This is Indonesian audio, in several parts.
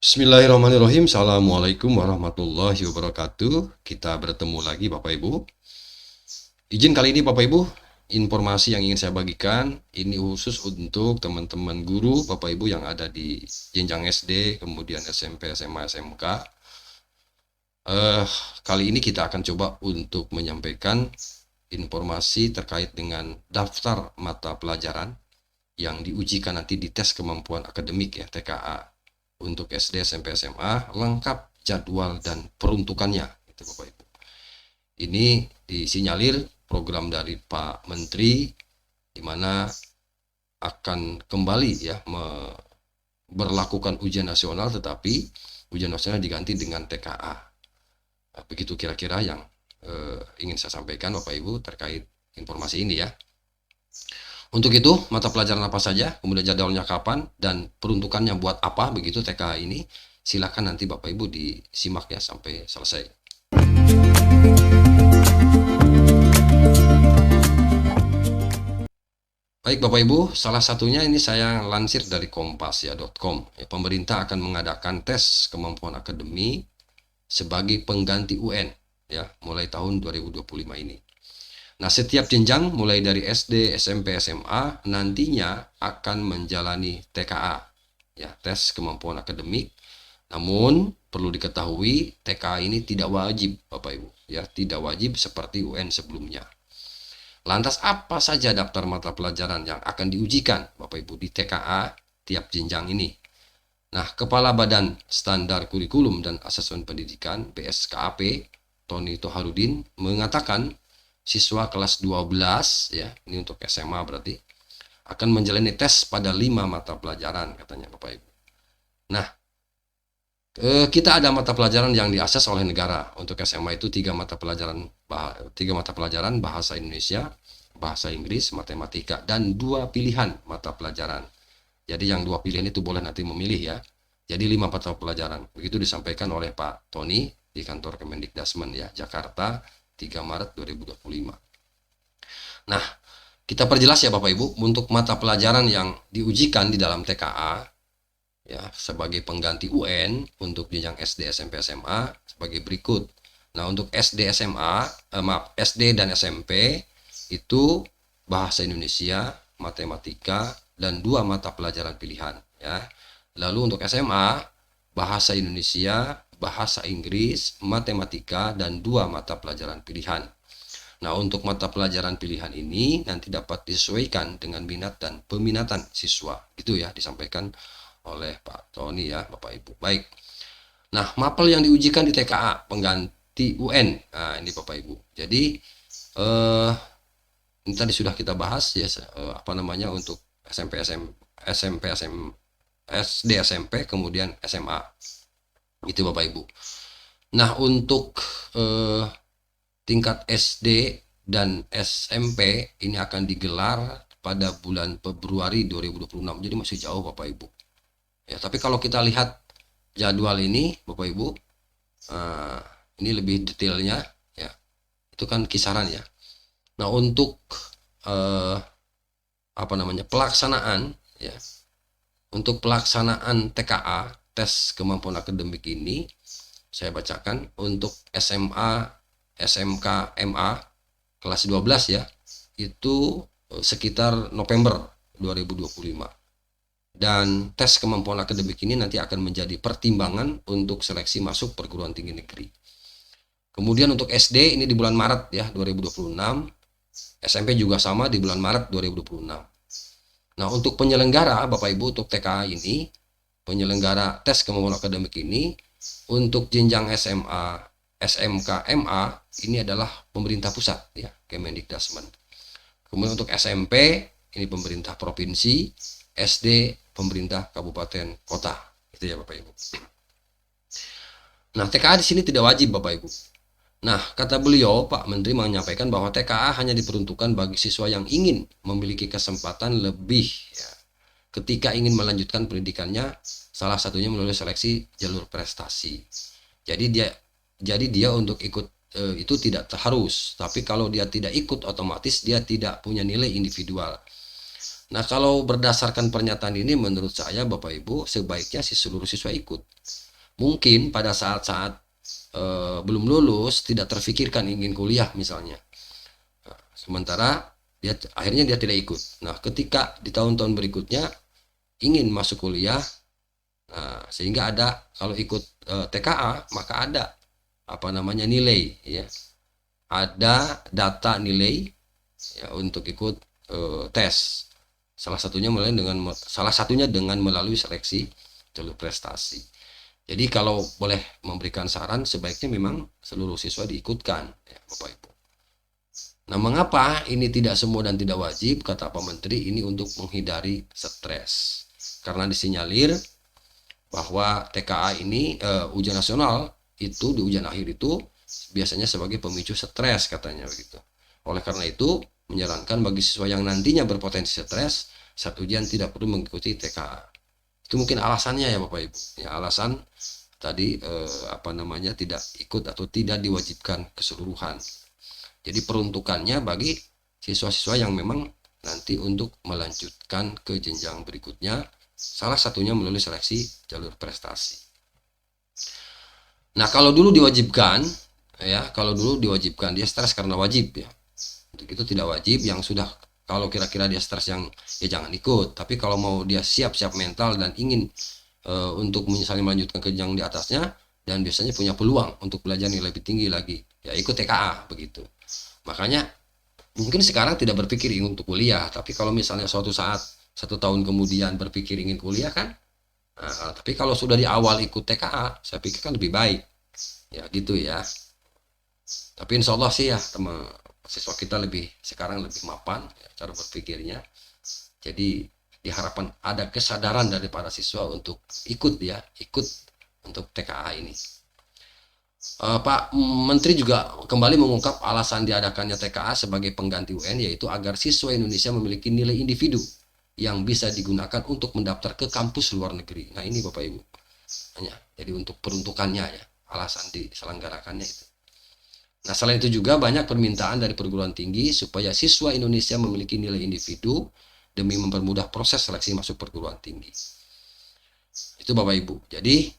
Bismillahirrahmanirrahim. Assalamualaikum warahmatullahi wabarakatuh. Kita bertemu lagi Bapak Ibu. Izin kali ini Bapak Ibu, informasi yang ingin saya bagikan ini khusus untuk teman-teman guru Bapak Ibu yang ada di jenjang SD, kemudian SMP, SMA, SMK. Kali ini kita akan coba untuk menyampaikan informasi terkait dengan daftar mata pelajaran yang diujikan nanti di tes kemampuan akademik ya, TKA. Untuk SD, SMP, SMA, lengkap jadwal dan peruntukannya, gitu Bapak Ibu. Ini disinyalir program dari Pak Menteri, di mana akan kembali ya berlakukan ujian nasional, tetapi ujian nasional diganti dengan TKA. Begitu kira-kira yang ingin saya sampaikan Bapak Ibu terkait informasi ini ya. Untuk itu, mata pelajaran apa saja, kemudian jadwalnya kapan, dan peruntukannya buat apa, begitu TKA ini, silakan nanti Bapak Ibu disimak ya sampai selesai. Baik Bapak Ibu, salah satunya ini saya lansir dari kompas.com. Ya, pemerintah akan mengadakan tes kemampuan akademik sebagai pengganti UN ya, mulai tahun 2025 ini. Nah, setiap jenjang mulai dari SD, SMP, SMA nantinya akan menjalani TKA, ya, tes kemampuan akademik. Namun perlu diketahui TKA ini tidak wajib, Bapak Ibu, ya, tidak wajib seperti UN sebelumnya. Lantas apa saja daftar mata pelajaran yang akan diujikan, Bapak Ibu, di TKA tiap jenjang ini? Nah, Kepala Badan Standar Kurikulum dan Asesmen Pendidikan (BSKAP) Tony Toharudin mengatakan siswa kelas 12 ya, ini untuk SMA berarti, akan menjalani tes pada 5 mata pelajaran katanya Bapak Ibu. Nah, kita ada mata pelajaran yang diakses oleh negara. Untuk SMA itu 3 mata pelajaran bahasa Indonesia, bahasa Inggris, matematika, dan 2 pilihan mata pelajaran. Jadi yang 2 pilihan itu boleh nanti memilih ya. Jadi 5 mata pelajaran. Begitu disampaikan oleh Pak Tony di kantor Kemendikdasmen ya, Jakarta, 3 Maret 2025. Nah, kita perjelas ya Bapak Ibu, untuk mata pelajaran yang diujikan di dalam TKA ya sebagai pengganti UN untuk jenjang SD, SMP, SMA sebagai berikut. Nah, untuk SD, SMA, SD dan SMP itu bahasa Indonesia, matematika, dan 2 mata pelajaran pilihan ya. Lalu untuk SMA, bahasa Indonesia, bahasa Inggris, matematika, dan 2 mata pelajaran pilihan. Nah, untuk mata pelajaran pilihan ini nanti dapat disesuaikan dengan minat dan peminatan siswa. Gitu ya, disampaikan oleh Pak Tony ya, Bapak Ibu. Baik. Nah, mapel yang diujikan di TKA pengganti UN. Nah, ini Bapak Ibu. Jadi ini tadi sudah kita bahas ya, apa namanya, untuk SMP, SD, SMP, kemudian SMA. Itu Bapak Ibu. Nah, untuk tingkat SD dan SMP ini akan digelar pada bulan Februari 2026. Jadi masih jauh Bapak Ibu. Ya, tapi kalau kita lihat jadwal ini Bapak Ibu, ini lebih detailnya ya. Itu kan kisaran ya. Nah, untuk apa namanya, pelaksanaan ya. Untuk pelaksanaan TKA, tes kemampuan akademik ini, saya bacakan untuk SMA, SMK, MA kelas 12 ya, itu sekitar November 2025. Dan tes kemampuan akademik ini nanti akan menjadi pertimbangan untuk seleksi masuk perguruan tinggi negeri. Kemudian untuk SD ini di bulan Maret ya 2026, SMP juga sama di bulan Maret 2026. Nah, untuk penyelenggara Bapak Ibu untuk TKA ini, penyelenggara tes kemampuan akademik ini untuk jenjang SMA, SMK, MA ini adalah pemerintah pusat ya, Kemendikdasmen. Kemudian untuk SMP ini pemerintah provinsi, SD pemerintah kabupaten kota. Itu ya Bapak Ibu. Nah, TKA di sini tidak wajib Bapak Ibu. Nah, kata beliau, Pak Menteri menyampaikan bahwa TKA hanya diperuntukkan bagi siswa yang ingin memiliki kesempatan lebih ya, ketika ingin melanjutkan pendidikannya, salah satunya melalui seleksi jalur prestasi. Jadi dia untuk ikut itu tidak harus, tapi kalau dia tidak ikut otomatis dia tidak punya nilai individual. Nah, kalau berdasarkan pernyataan ini menurut saya Bapak Ibu sebaiknya seluruh siswa ikut. Mungkin pada saat-saat belum lulus tidak terfikirkan ingin kuliah misalnya. Nah, sementara akhirnya dia tidak ikut. Nah, ketika di tahun-tahun berikutnya ingin masuk kuliah, nah, sehingga ada kalau ikut TKA maka ada apa namanya nilai ya. Ada data nilai ya untuk ikut tes. Salah satunya dengan melalui seleksi jalur prestasi. Jadi kalau boleh memberikan saran sebaiknya memang seluruh siswa diikutkan ya Bapak Ibu. Nah, mengapa ini tidak semua dan tidak wajib? Kata Pak Menteri, ini untuk menghindari stres. Karena disinyalir bahwa TKA ini ujian nasional itu di ujian akhir itu biasanya sebagai pemicu stres katanya begitu. Oleh karena itu menyarankan bagi siswa yang nantinya berpotensi stres saat ujian tidak perlu mengikuti TKA. Itu mungkin alasannya ya Bapak Ibu. Ya, alasan tadi apa namanya tidak ikut atau tidak diwajibkan keseluruhan. Jadi peruntukannya bagi siswa-siswa yang memang nanti untuk melanjutkan ke jenjang berikutnya, salah satunya melalui seleksi jalur prestasi. Nah, kalau dulu diwajibkan ya, kalau dulu diwajibkan dia stres karena wajib ya. Untuk itu tidak wajib, yang sudah kalau kira-kira dia stres yang ya jangan ikut. Tapi kalau mau dia siap-siap mental dan ingin untuk misalnya melanjutkan ke jenjang di atasnya dan biasanya punya peluang untuk belajar yang lebih tinggi lagi, ya ikut TKA begitu. Makanya mungkin sekarang tidak berpikir ingin untuk kuliah, tapi kalau misalnya suatu saat 1 tahun kemudian berpikir ingin kuliah kan, nah, tapi kalau sudah di awal ikut TKA, saya pikir kan lebih baik, ya gitu ya. Tapi insya Allah sih ya teman siswa kita sekarang lebih mapan ya, cara berpikirnya. Jadi diharapkan ada kesadaran dari para siswa untuk ikut untuk TKA ini. Pak Menteri juga kembali mengungkap alasan diadakannya TKA sebagai pengganti UN, yaitu agar siswa Indonesia memiliki nilai individu yang bisa digunakan untuk mendaftar ke kampus luar negeri. Nah ini Bapak Ibu, jadi untuk peruntukannya ya, alasan diselenggarakannya itu. Nah selain itu juga banyak permintaan dari perguruan tinggi supaya siswa Indonesia memiliki nilai individu demi mempermudah proses seleksi masuk perguruan tinggi. Itu Bapak Ibu. Jadi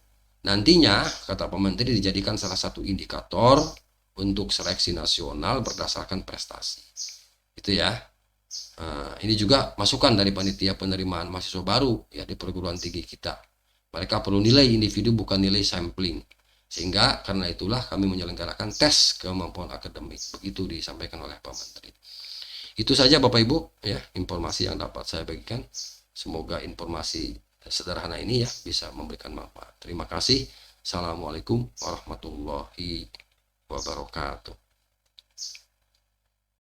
nantinya, kata Pak Menteri, dijadikan salah satu indikator untuk seleksi nasional berdasarkan prestasi. Itu ya. Ini juga masukan dari panitia penerimaan mahasiswa baru ya di perguruan tinggi kita. Mereka perlu nilai individu bukan nilai sampling. Sehingga karena itulah kami menyelenggarakan tes kemampuan akademik. Begitu disampaikan oleh Pak Menteri. Itu saja Bapak Ibu ya informasi yang dapat saya bagikan. Semoga informasi sederhana ini ya bisa memberikan manfaat. Terima kasih. Assalamualaikum warahmatullahi wabarakatuh.